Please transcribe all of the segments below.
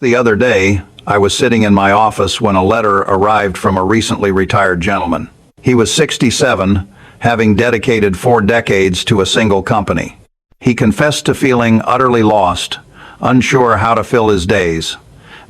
The other day, I was sitting in my office when a letter arrived from a recently retired gentleman. He was 67, having dedicated 4 decades to a single company. He confessed to feeling utterly lost, unsure how to fill his days.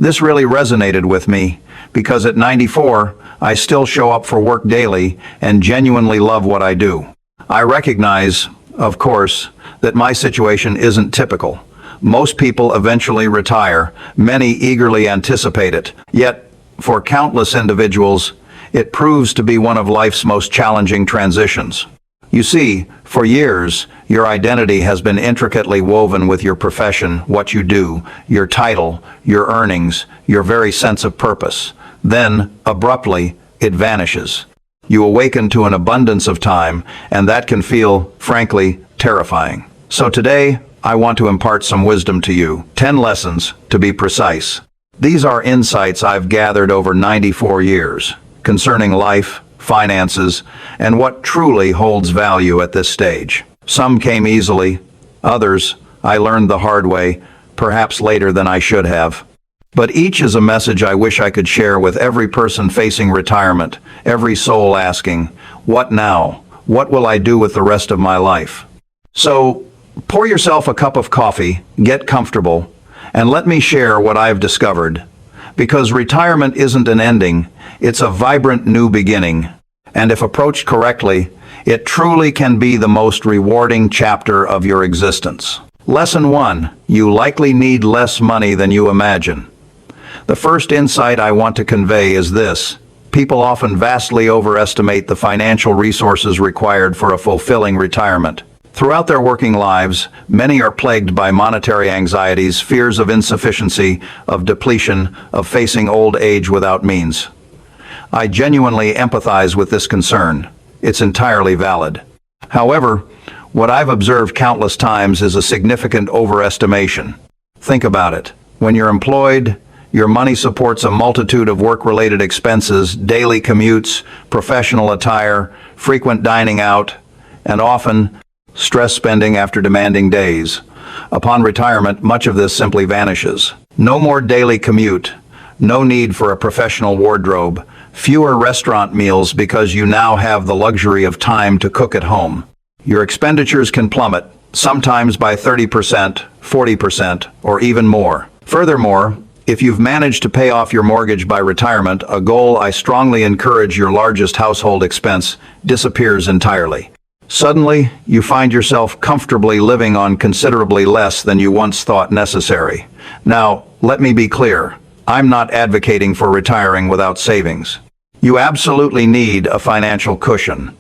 This really resonated with me, because at 94, I still show up for work daily and genuinely love what I do. I recognize, of course, that my situation isn't typical. Most people eventually retire, many eagerly anticipate it. Yet, for countless individuals, it proves to be one of life's most challenging transitions. You see, for years, your identity has been intricately woven with your profession, what you do, your title, your earnings, your very sense of purpose. Then, abruptly, it vanishes. You awaken to an abundance of time, and that can feel, frankly, terrifying. So today, I want to impart some wisdom to you. 10 lessons, to be precise. These are insights I've gathered over 94 years, concerning life, finances, and what truly holds value at this stage. Some came easily, others I learned the hard way, perhaps later than I should have. But each is a message I wish I could share with every person facing retirement, every soul asking, what now? What will I do with the rest of my life? So, pour yourself a cup of coffee, get comfortable, and let me share what I've discovered. Because retirement isn't an ending, it's a vibrant new beginning. And if approached correctly, it truly can be the most rewarding chapter of your existence. Lesson 1. You likely need less money than you imagine. The first insight I want to convey is this. People often vastly overestimate the financial resources required for a fulfilling retirement. Throughout their working lives, many are plagued by monetary anxieties, fears of insufficiency, of depletion, of facing old age without means. I genuinely empathize with this concern. It's entirely valid. However, what I've observed countless times is a significant overestimation. Think about it. When you're employed, your money supports a multitude of work-related expenses, daily commutes, professional attire, frequent dining out, and often stress spending after demanding days. Upon retirement, much of this simply vanishes. No more daily commute, no need for a professional wardrobe, fewer restaurant meals because you now have the luxury of time to cook at home. Your expenditures can plummet, sometimes by 30%, 40%, or even more. Furthermore, if you've managed to pay off your mortgage by retirement, a goal I strongly encourage, your largest household expense disappears entirely. Suddenly, you find yourself comfortably living on considerably less than you once thought necessary. Now, let me be clear. I'm not advocating for retiring without savings. You absolutely need a financial cushion.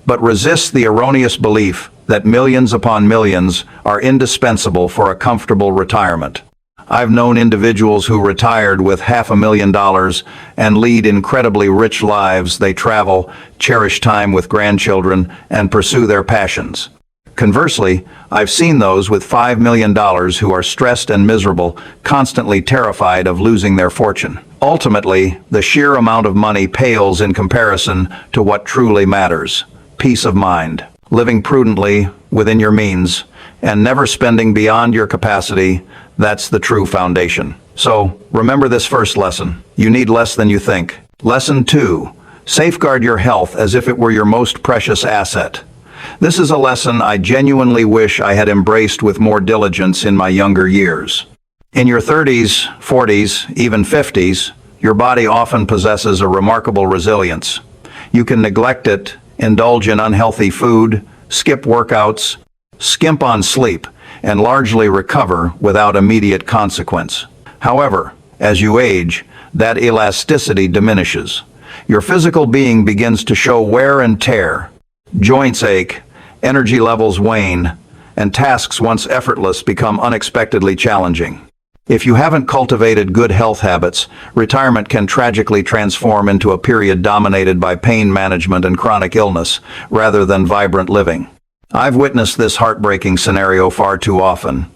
But resist the erroneous belief that millions upon millions are indispensable for a comfortable retirement. I've known individuals who retired with $500,000 and lead incredibly rich lives. They travel, cherish time with grandchildren, and pursue their passions. Conversely, I've seen those with $5 million who are stressed and miserable, constantly terrified of losing their fortune. Ultimately, the sheer amount of money pales in comparison to what truly matters: peace of mind. Living prudently, within your means, and never spending beyond your capacity, that's the true foundation. So, remember this first lesson. You need less than you think. Lesson 2. Safeguard your health as if it were your most precious asset. This is a lesson I genuinely wish I had embraced with more diligence in my younger years. In your 30s, 40s, even 50s, your body often possesses a remarkable resilience. You can neglect it, indulge in unhealthy food, skip workouts, skimp on sleep, and largely recover without immediate consequence. However, as you age, that elasticity diminishes. Your physical being begins to show wear and tear. Joints ache, energy levels wane, and tasks once effortless become unexpectedly challenging. If you haven't cultivated good health habits, retirement can tragically transform into a period dominated by pain management and chronic illness, rather than vibrant living. I've witnessed this heartbreaking scenario far too often.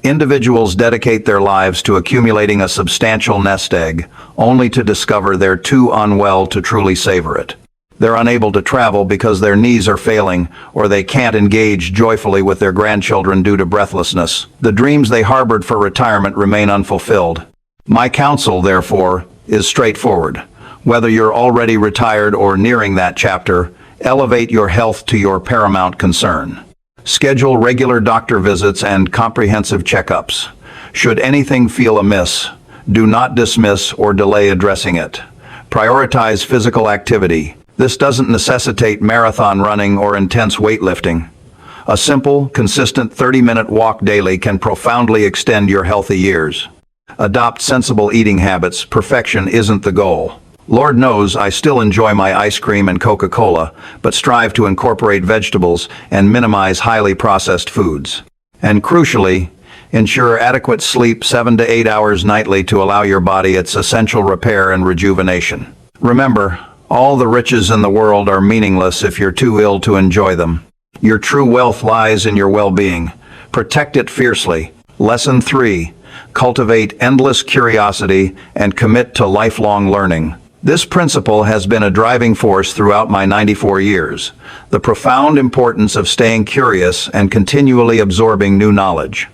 Individuals dedicate their lives to accumulating a substantial nest egg, only to discover they're too unwell to truly savor it. They're unable to travel because their knees are failing, or they can't engage joyfully with their grandchildren due to breathlessness. The dreams they harbored for retirement remain unfulfilled. My counsel, therefore, is straightforward. Whether you're already retired or nearing that chapter, elevate your health to your paramount concern. Schedule regular doctor visits and comprehensive checkups. Should anything feel amiss, do not dismiss or delay addressing it. Prioritize physical activity. This doesn't necessitate marathon running or intense weightlifting. A simple, consistent 30-minute walk daily can profoundly extend your healthy years. Adopt sensible eating habits. Perfection isn't the goal. Lord knows I still enjoy my ice cream and Coca-Cola, but strive to incorporate vegetables and minimize highly processed foods. And crucially, ensure adequate sleep 7 to 8 hours nightly to allow your body its essential repair and rejuvenation. Remember, all the riches in the world are meaningless if you're too ill to enjoy them. Your true wealth lies in your well-being. Protect it fiercely. Lesson 3. Cultivate endless curiosity and commit to lifelong learning. This principle has been a driving force throughout my 94 years. The profound importance of staying curious and continually absorbing new knowledge.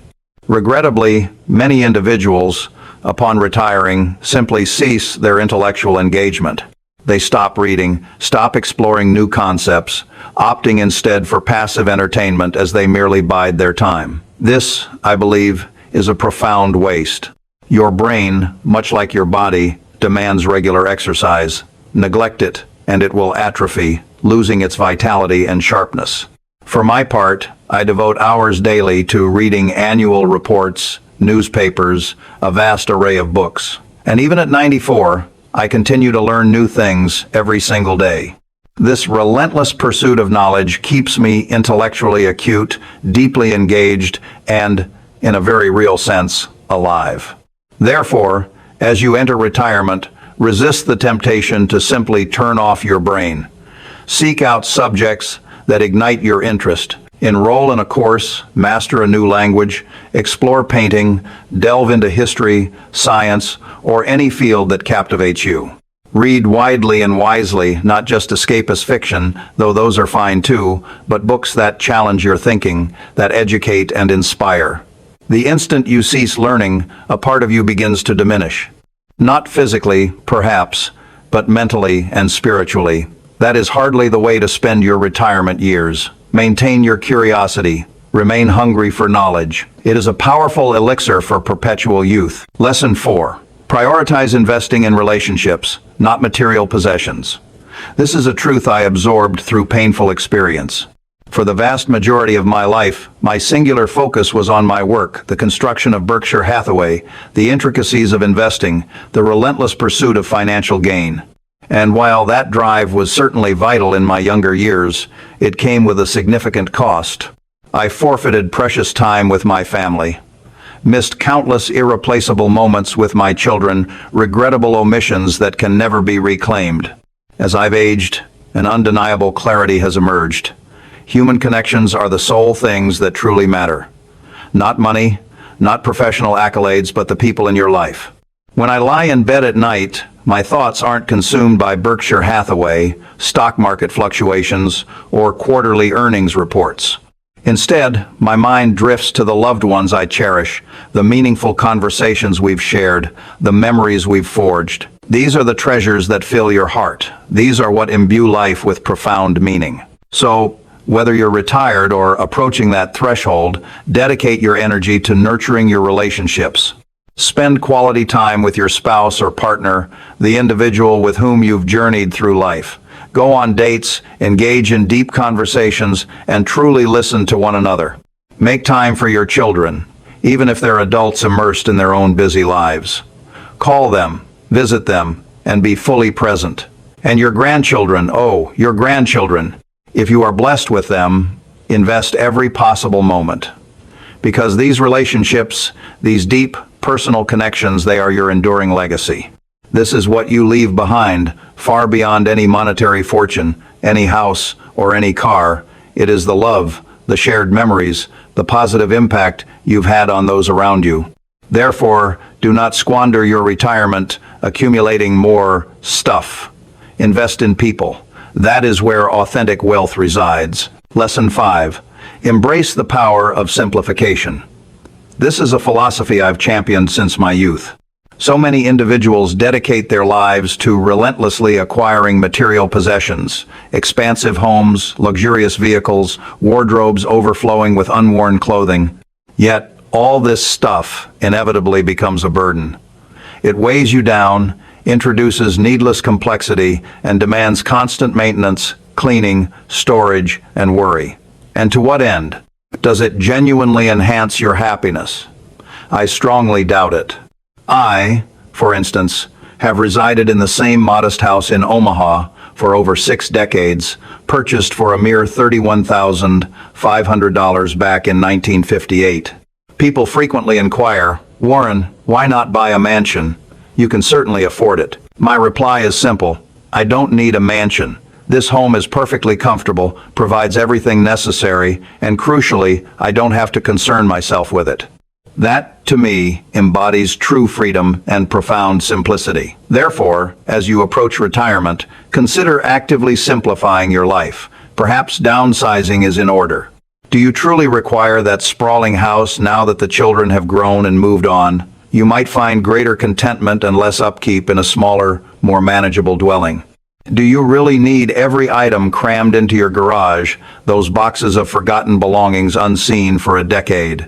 Regrettably, many individuals, upon retiring, simply cease their intellectual engagement. They stop reading, stop exploring new concepts, opting instead for passive entertainment as they merely bide their time. This, I believe, is a profound waste. Your brain, much like your body, demands regular exercise. Neglect it, and it will atrophy, losing its vitality and sharpness. For my part, I devote hours daily to reading annual reports, newspapers, a vast array of books. And even at 94, I continue to learn new things every single day. This relentless pursuit of knowledge keeps me intellectually acute, deeply engaged, and, in a very real sense, alive. Therefore, as you enter retirement, resist the temptation to simply turn off your brain. Seek out subjects that ignite your interest. Enroll in a course, master a new language, explore painting, delve into history, science, or any field that captivates you. Read widely and wisely, not just escapist fiction, though those are fine too, but books that challenge your thinking, that educate and inspire. The instant you cease learning, a part of you begins to diminish. Not physically, perhaps, but mentally and spiritually. That is hardly the way to spend your retirement years. Maintain your curiosity. Remain hungry for knowledge. It is a powerful elixir for perpetual youth. Lesson 4. Prioritize investing in relationships, not material possessions. This is a truth I absorbed through painful experience. For the vast majority of my life, my singular focus was on my work, the construction of Berkshire Hathaway, the intricacies of investing, the relentless pursuit of financial gain. And while that drive was certainly vital in my younger years, it came with a significant cost. I forfeited precious time with my family, missed countless irreplaceable moments with my children, regrettable omissions that can never be reclaimed. As I've aged, an undeniable clarity has emerged. Human connections are the sole things that truly matter. Not money, not professional accolades, but the people in your life. When I lie in bed at night, my thoughts aren't consumed by Berkshire Hathaway, stock market fluctuations, or quarterly earnings reports. Instead, my mind drifts to the loved ones I cherish, the meaningful conversations we've shared, the memories we've forged. These are the treasures that fill your heart. These are what imbue life with profound meaning. So, whether you're retired or approaching that threshold, dedicate your energy to nurturing your relationships. Spend quality time with your spouse or partner, the individual with whom you've journeyed through life. Go on dates, engage in deep conversations, and truly listen to one another. Make time for your children, even if they're adults immersed in their own busy lives. Call them, visit them, and be fully present. And your grandchildren, your grandchildren, if you are blessed with them, invest every possible moment. Because these relationships, these deep, personal connections, they are your enduring legacy. This is what you leave behind, far beyond any monetary fortune, any house, or any car. It is the love, the shared memories, the positive impact you've had on those around you. Therefore, do not squander your retirement accumulating more stuff. Invest in people. That is where authentic wealth resides. Lesson 5. Embrace the power of simplification. This is a philosophy I've championed since my youth. So many individuals dedicate their lives to relentlessly acquiring material possessions, expansive homes, luxurious vehicles, wardrobes overflowing with unworn clothing. Yet, all this stuff inevitably becomes a burden. It weighs you down, introduces needless complexity, and demands constant maintenance, cleaning, storage, and worry. And to what end? Does it genuinely enhance your happiness? I strongly doubt it. I, for instance, have resided in the same modest house in Omaha for over 6 decades, purchased for a mere $31,500 back in 1958. People frequently inquire, "Warren, why not buy a mansion? You can certainly afford it." My reply is simple. I don't need a mansion. This home is perfectly comfortable, provides everything necessary, and crucially, I don't have to concern myself with it. That, to me, embodies true freedom and profound simplicity. Therefore, as you approach retirement, consider actively simplifying your life. Perhaps downsizing is in order. Do you truly require that sprawling house now that the children have grown and moved on? You might find greater contentment and less upkeep in a smaller, more manageable dwelling. Do you really need every item crammed into your garage, those boxes of forgotten belongings unseen for a decade?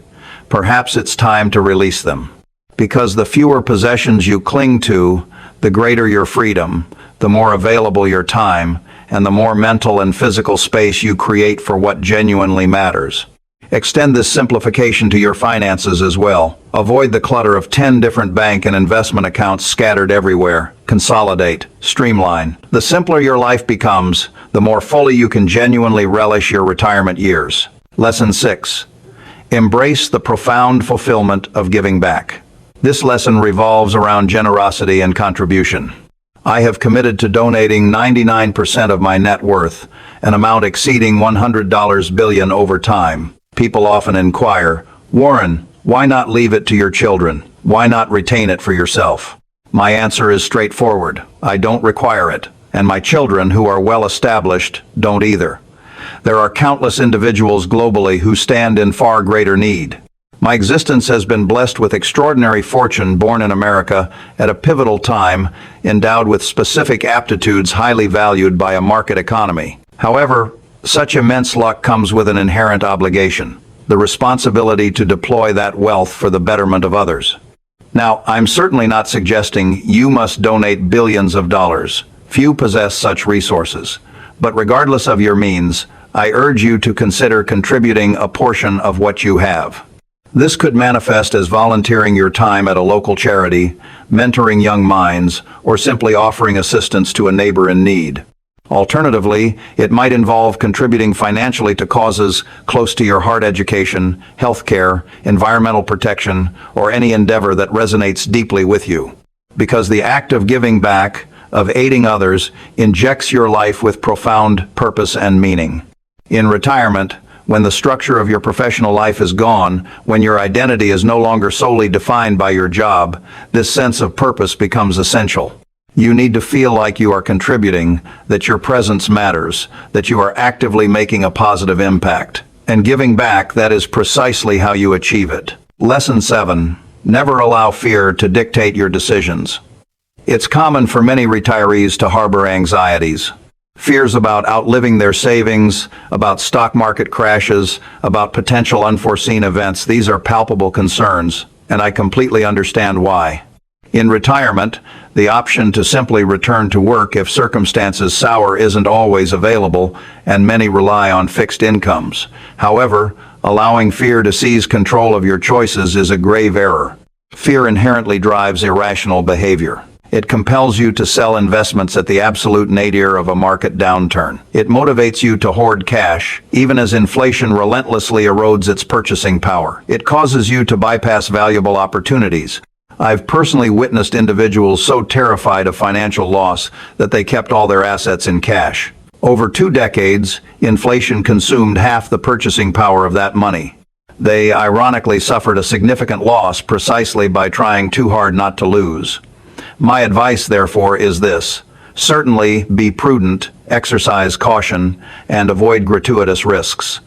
Perhaps it's time to release them. Because the fewer possessions you cling to, the greater your freedom, the more available your time, and the more mental and physical space you create for what genuinely matters. Extend this simplification to your finances as well. Avoid the clutter of 10 different bank and investment accounts scattered everywhere. Consolidate, streamline. The simpler your life becomes, the more fully you can genuinely relish your retirement years. Lesson 6. Embrace the profound fulfillment of giving back. This lesson revolves around generosity and contribution. I have committed to donating 99% of my net worth, an amount exceeding $100 billion over time. People often inquire, "Warren, why not leave it to your children? Why not retain it for yourself?" My answer is straightforward. I don't require it, and my children, who are well established, don't either. There are countless individuals globally who stand in far greater need. My existence has been blessed with extraordinary fortune, born in America at a pivotal time, endowed with specific aptitudes highly valued by a market economy. However, such immense luck comes with an inherent obligation, the responsibility to deploy that wealth for the betterment of others. Now, I'm certainly not suggesting you must donate billions of dollars. Few possess such resources. But regardless of your means, I urge you to consider contributing a portion of what you have. This could manifest as volunteering your time at a local charity, mentoring young minds, or simply offering assistance to a neighbor in need. Alternatively, it might involve contributing financially to causes close to your heart: education, healthcare, environmental protection, or any endeavor that resonates deeply with you. Because the act of giving back, of aiding others, injects your life with profound purpose and meaning. In retirement, when the structure of your professional life is gone, when your identity is no longer solely defined by your job, this sense of purpose becomes essential. You need to feel like you are contributing, that your presence matters, that you are actively making a positive impact. And giving back, that is precisely how you achieve it. Lesson 7. Never allow fear to dictate your decisions. It's common for many retirees to harbor anxieties. Fears about outliving their savings, about stock market crashes, about potential unforeseen events. These are palpable concerns, and I completely understand why. In retirement, the option to simply return to work if circumstances sour isn't always available, and many rely on fixed incomes. However, allowing fear to seize control of your choices is a grave error. Fear inherently drives irrational behavior. It compels you to sell investments at the absolute nadir of a market downturn. It motivates you to hoard cash, even as inflation relentlessly erodes its purchasing power. It causes you to bypass valuable opportunities. I've personally witnessed individuals so terrified of financial loss that they kept all their assets in cash. Over 2 decades, inflation consumed half the purchasing power of that money. They ironically suffered a significant loss precisely by trying too hard not to lose. My advice, therefore, is this. Certainly, be prudent, exercise caution, and avoid gratuitous risks.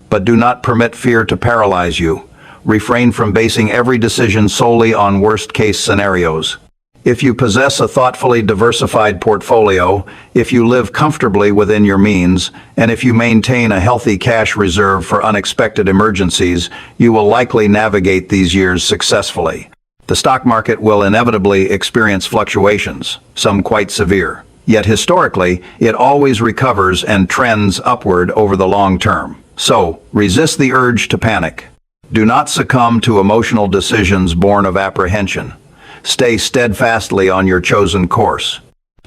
But do not permit fear to paralyze you. refrain from basing every decision solely on worst-case scenarios. If you possess a thoughtfully diversified portfolio, if you live comfortably within your means, and if you maintain a healthy cash reserve for unexpected emergencies, you will likely navigate these years successfully. The stock market will inevitably experience fluctuations, some quite severe. Yet historically, it always recovers and trends upward over the long term. So, resist the urge to panic. Do not succumb to emotional decisions born of apprehension. Stay steadfastly on your chosen course.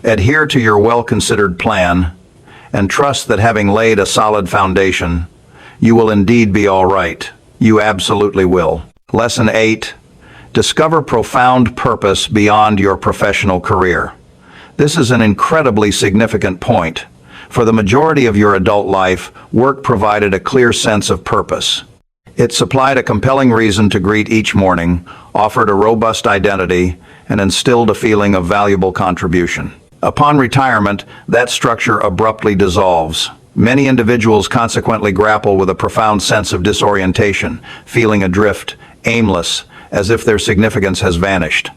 Adhere to your well-considered plan, and trust that having laid a solid foundation, you will indeed be all right. You absolutely will. Lesson 8. Discover profound purpose beyond your professional career. This is an incredibly significant point. For the majority of your adult life, work provided a clear sense of purpose. It supplied a compelling reason to greet each morning, offered a robust identity, and instilled a feeling of valuable contribution. Upon retirement, that structure abruptly dissolves. Many individuals consequently grapple with a profound sense of disorientation, feeling adrift, aimless, as if their significance has vanished.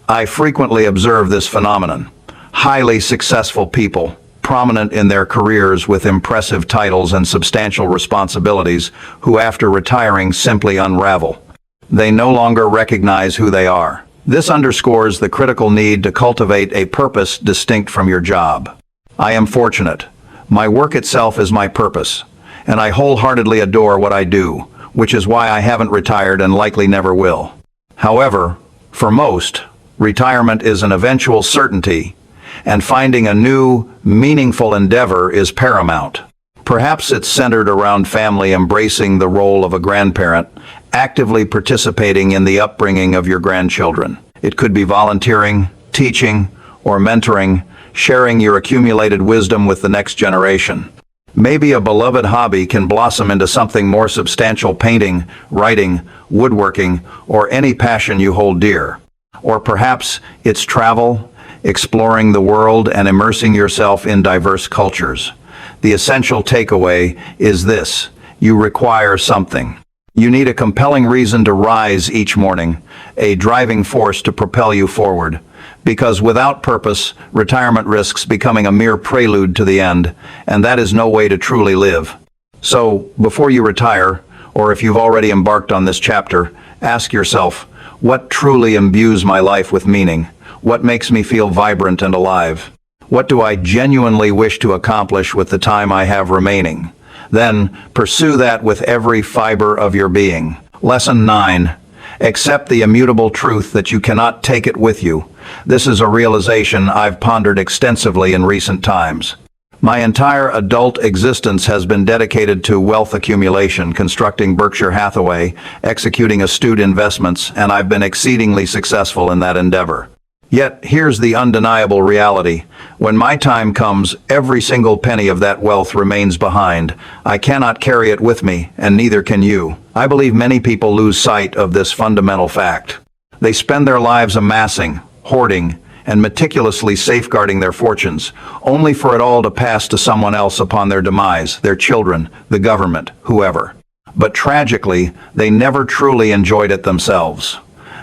I frequently observe this phenomenon. Highly successful people, prominent in their careers with impressive titles and substantial responsibilities, who after retiring simply unravel. They no longer recognize who they are. This underscores the critical need to cultivate a purpose distinct from your job. I am fortunate. My work itself is my purpose, and I wholeheartedly adore what I do, which is why I haven't retired and likely never will. However, for most, retirement is an eventual certainty, and finding a new, meaningful endeavor is paramount. Perhaps it's centered around family embracing the role of a grandparent, actively participating in the upbringing of your grandchildren. It could be volunteering, teaching, or mentoring, sharing your accumulated wisdom with the next generation. Maybe a beloved hobby can blossom into something more substantial: painting, writing, woodworking, or any passion you hold dear. Or perhaps it's travel, exploring the world and immersing yourself in diverse cultures. The essential takeaway is this: you require something. You need a compelling reason to rise each morning, a driving force to propel you forward. Because without purpose, retirement risks becoming a mere prelude to the end, and that is no way to truly live. So, before you retire, or if you've already embarked on this chapter, ask yourself, what truly imbues my life with meaning? What makes me feel vibrant and alive? What do I genuinely wish to accomplish with the time I have remaining? Then, pursue that with every fiber of your being. Lesson 9. Accept the immutable truth that you cannot take it with you. This is a realization I've pondered extensively in recent times. My entire adult existence has been dedicated to wealth accumulation, constructing Berkshire Hathaway, executing astute investments, and I've been exceedingly successful in that endeavor. Yet, here's the undeniable reality. When my time comes, every single penny of that wealth remains behind. I cannot carry it with me, and neither can you. I believe many people lose sight of this fundamental fact. They spend their lives amassing, hoarding, and meticulously safeguarding their fortunes, only for it all to pass to someone else upon their demise, their children, the government, whoever. But tragically, they never truly enjoyed it themselves.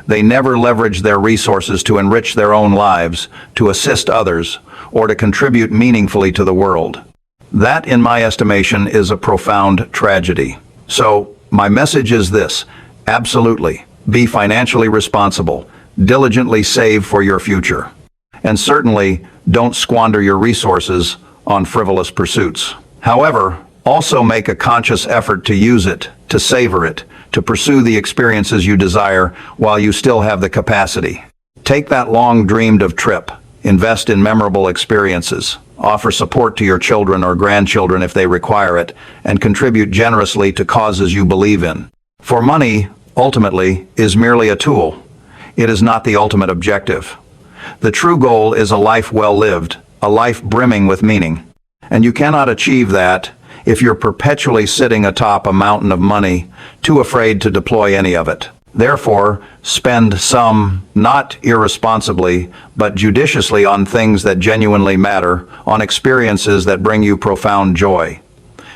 They never leveraged their resources to enrich their own lives, to assist others, or to contribute meaningfully to the world. That, in my estimation, is a profound tragedy. So, my message is this: absolutely, be financially responsible, diligently save for your future, and certainly don't squander your resources on frivolous pursuits. However, also make a conscious effort to use it, to savor it, to pursue the experiences you desire while you still have the capacity. Take that long-dreamed-of trip, invest in memorable experiences, offer support to your children or grandchildren if they require it, and contribute generously to causes you believe in. For money, ultimately, is merely a tool. It is not the ultimate objective. The true goal is a life well lived, a life brimming with meaning. And you cannot achieve that if you're perpetually sitting atop a mountain of money, too afraid to deploy any of it. Therefore, spend some, not irresponsibly, but judiciously, on things that genuinely matter, on experiences that bring you profound joy.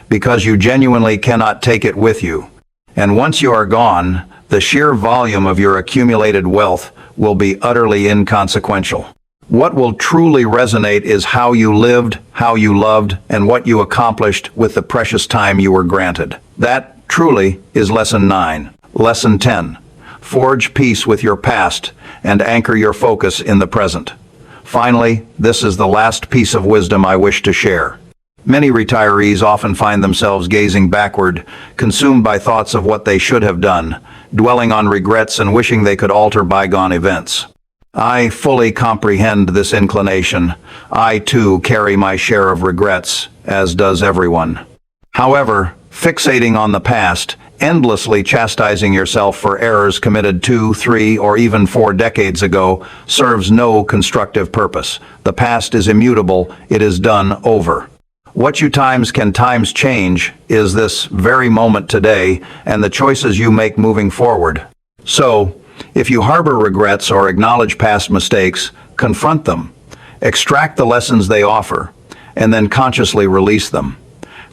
Because you genuinely cannot take it with you. And once you are gone, the sheer volume of your accumulated wealth will be utterly inconsequential. What will truly resonate is how you lived, how you loved, and what you accomplished with the precious time you were granted. That, truly, is Lesson 9. Lesson 10. Forge peace with your past and anchor your focus in the present. Finally, this is the last piece of wisdom I wish to share. Many retirees often find themselves gazing backward, consumed by thoughts of what they should have done, dwelling on regrets and wishing they could alter bygone events. I fully comprehend this inclination. I, too, carry my share of regrets, as does everyone. However, fixating on the past, endlessly chastising yourself for errors committed 2, 3, or even 4 decades ago, serves no constructive purpose. The past is immutable. It is done over. What you can change is this very moment today and the choices you make moving forward. So, if you harbor regrets or acknowledge past mistakes, confront them, extract the lessons they offer, and then consciously release them.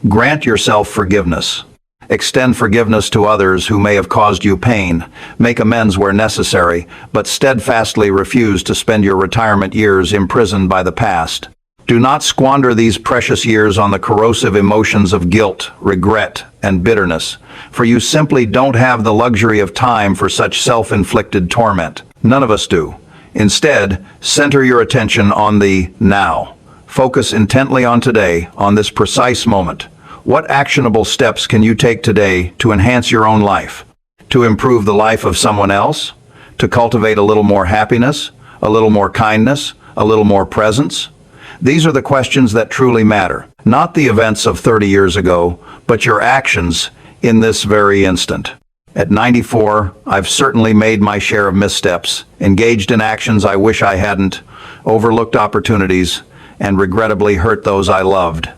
Grant yourself forgiveness. Extend forgiveness to others who may have caused you pain. Make amends where necessary, but steadfastly refuse to spend your retirement years imprisoned by the past. Do not squander these precious years on the corrosive emotions of guilt, regret, and bitterness, for you simply don't have the luxury of time for such self-inflicted torment. None of us do. Instead, center your attention on the now. Focus intently on today, on this precise moment. What actionable steps can you take today to enhance your own life? To improve the life of someone else? To cultivate a little more happiness? A little more kindness? A little more presence? These are the questions that truly matter. Not the events of 30 years ago, but your actions in this very instant. At 94, I've certainly made my share of missteps, engaged in actions I wish I hadn't, overlooked opportunities, and regrettably hurt those I loved.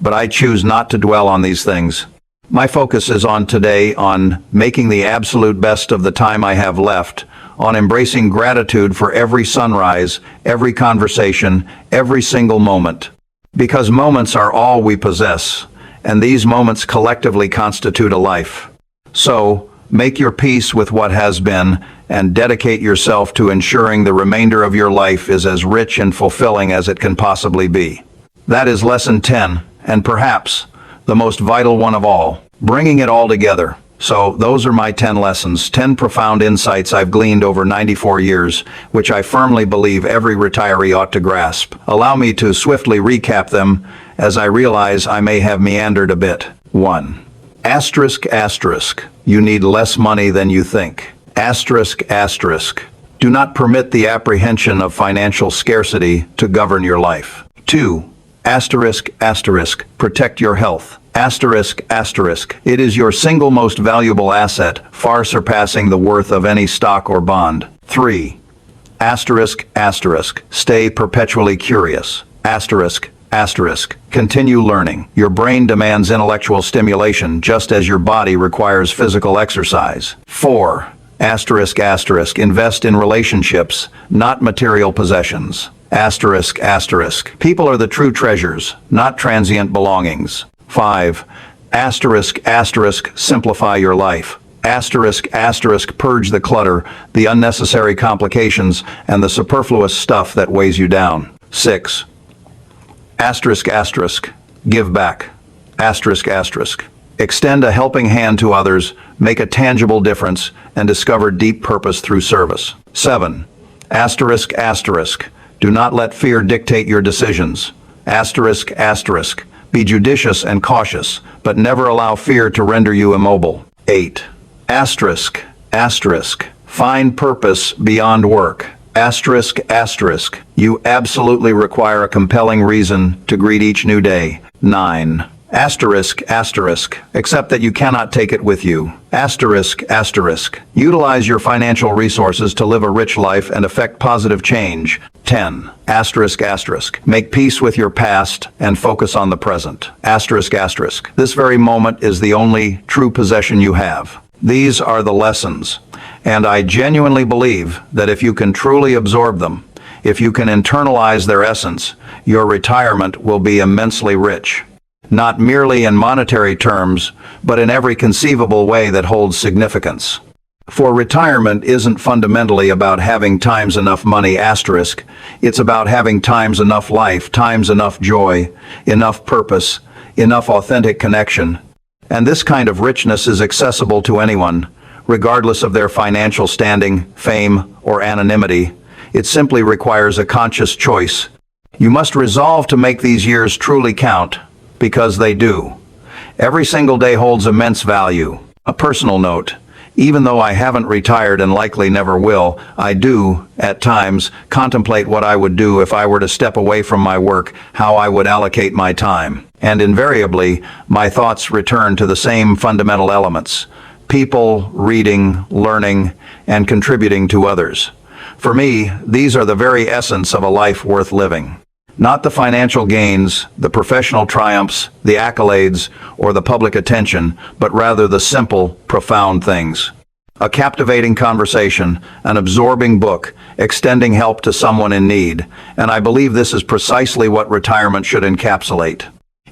But I choose not to dwell on these things. My focus is on today, on making the absolute best of the time I have left, on embracing gratitude for every sunrise, every conversation, every single moment. Because moments are all we possess, and these moments collectively constitute a life. So, make your peace with what has been, and dedicate yourself to ensuring the remainder of your life is as rich and fulfilling as it can possibly be. That is Lesson 10, and perhaps the most vital one of all, bringing it all together. So, those are my 10 lessons, 10 profound insights I've gleaned over 94 years, which I firmly believe every retiree ought to grasp. Allow me to swiftly recap them, as I realize I may have meandered a bit. 1. Asterisk, asterisk. You need less money than you think. Asterisk, asterisk. Do not permit the apprehension of financial scarcity to govern your life. 2. Asterisk, asterisk. Protect your health. Asterisk, asterisk. It is your single most valuable asset, far surpassing the worth of any stock or bond. 3. Asterisk, asterisk. Stay perpetually curious. Asterisk, asterisk. Continue learning. Your brain demands intellectual stimulation just as your body requires physical exercise. 4. Asterisk, asterisk. Invest in relationships, not material possessions. Asterisk, asterisk. People are the true treasures, not transient belongings. 5. Asterisk, asterisk. Simplify your life. Asterisk, asterisk. Purge the clutter, the unnecessary complications, and the superfluous stuff that weighs you down. 6. Asterisk, asterisk. Give back. Asterisk, asterisk. Extend a helping hand to others, make a tangible difference, and discover deep purpose through service. 7. Asterisk, asterisk. Do not let fear dictate your decisions. Asterisk, asterisk. Be judicious and cautious, but never allow fear to render you immobile. 8. Asterisk, asterisk. Find purpose beyond work. Asterisk, asterisk. You absolutely require a compelling reason to greet each new day. 9. Asterisk, asterisk. Accept that you cannot take it with you. Asterisk, asterisk. Utilize your financial resources to live a rich life and effect positive change. 10. Asterisk, asterisk. Make peace with your past and focus on the present. Asterisk, asterisk. This very moment is the only true possession you have. These are the lessons, and I genuinely believe that if you can truly absorb them, if you can internalize their essence, your retirement will be immensely rich. Not merely in monetary terms, but in every conceivable way that holds significance. For retirement isn't fundamentally about having times enough money asterisk. It's about having times enough life, times enough joy, enough purpose, enough authentic connection. And this kind of richness is accessible to anyone, regardless of their financial standing, fame, or anonymity. It simply requires a conscious choice. You must resolve to make these years truly count, because they do. Every single day holds immense value. A personal note. Even though I haven't retired and likely never will, I do, at times, contemplate what I would do if I were to step away from my work, how I would allocate my time. And invariably, my thoughts return to the same fundamental elements: people, reading, learning, and contributing to others. For me, these are the very essence of a life worth living. Not the financial gains, the professional triumphs, the accolades, or the public attention, but rather the simple, profound things. A captivating conversation, an absorbing book, extending help to someone in need, and I believe this is precisely what retirement should encapsulate.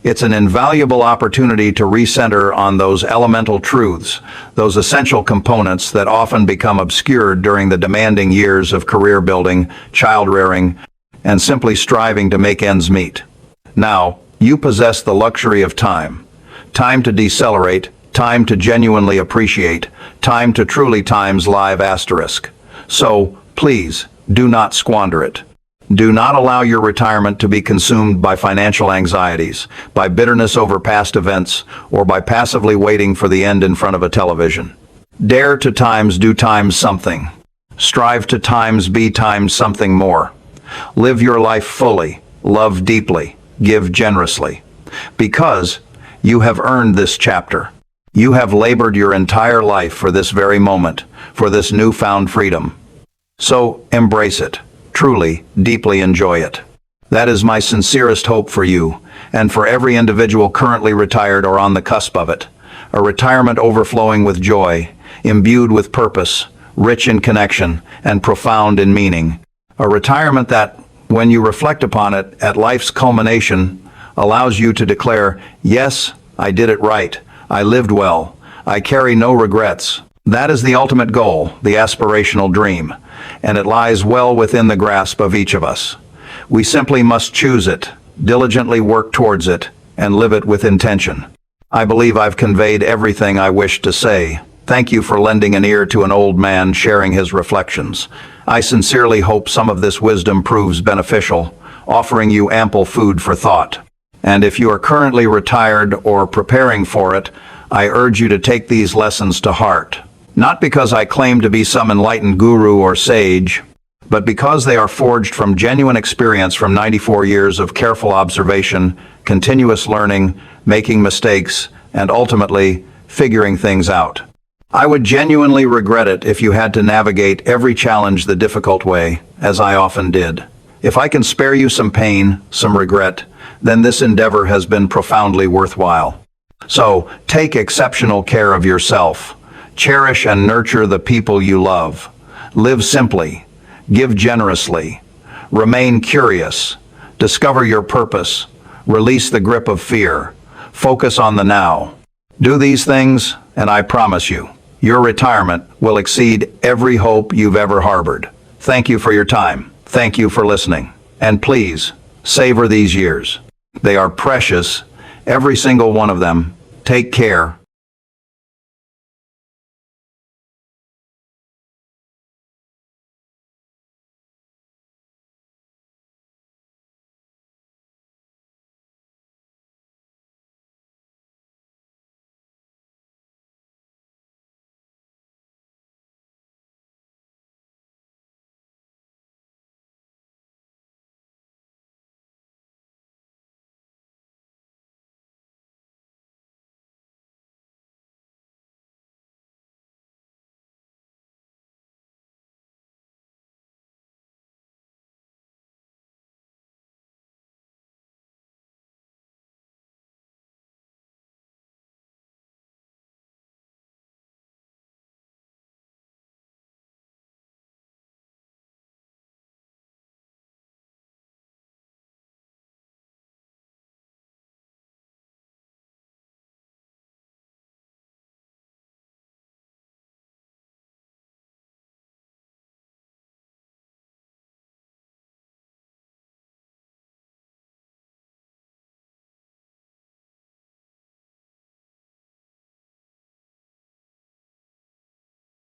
It's an invaluable opportunity to recenter on those elemental truths, those essential components that often become obscured during the demanding years of career building, child rearing, and simply striving to make ends meet. Now, you possess the luxury of time. Time to decelerate, time to genuinely appreciate, time to truly times live asterisk. So, please, do not squander it. Do not allow your retirement to be consumed by financial anxieties, by bitterness over past events, or by passively waiting for the end in front of a television. Dare to times do times something. Strive to times be times something more. Live your life fully, love deeply, give generously. Because you have earned this chapter. You have labored your entire life for this very moment, for this newfound freedom. So embrace it. Truly, deeply enjoy it. That is my sincerest hope for you, and for every individual currently retired or on the cusp of it. A retirement overflowing with joy, imbued with purpose, rich in connection, and profound in meaning. A retirement that, when you reflect upon it at life's culmination, allows you to declare, yes, I did it right, I lived well, I carry no regrets. That is the ultimate goal, the aspirational dream, and it lies well within the grasp of each of us. We simply must choose it, diligently work towards it, and live it with intention. I believe I've conveyed everything I wished to say. Thank you for lending an ear to an old man sharing his reflections. I sincerely hope some of this wisdom proves beneficial, offering you ample food for thought. And if you are currently retired or preparing for it, I urge you to take these lessons to heart. Not because I claim to be some enlightened guru or sage, but because they are forged from genuine experience from 94 years of careful observation, continuous learning, making mistakes, and ultimately, figuring things out. I would genuinely regret it if you had to navigate every challenge the difficult way, as I often did. If I can spare you some pain, some regret, then this endeavor has been profoundly worthwhile. So, take exceptional care of yourself. Cherish and nurture the people you love. Live simply. Give generously. Remain curious. Discover your purpose. Release the grip of fear. Focus on the now. Do these things, and I promise you, your retirement will exceed every hope you've ever harbored. Thank you for your time. Thank you for listening. And please, savor these years. They are precious, every single one of them. Take care,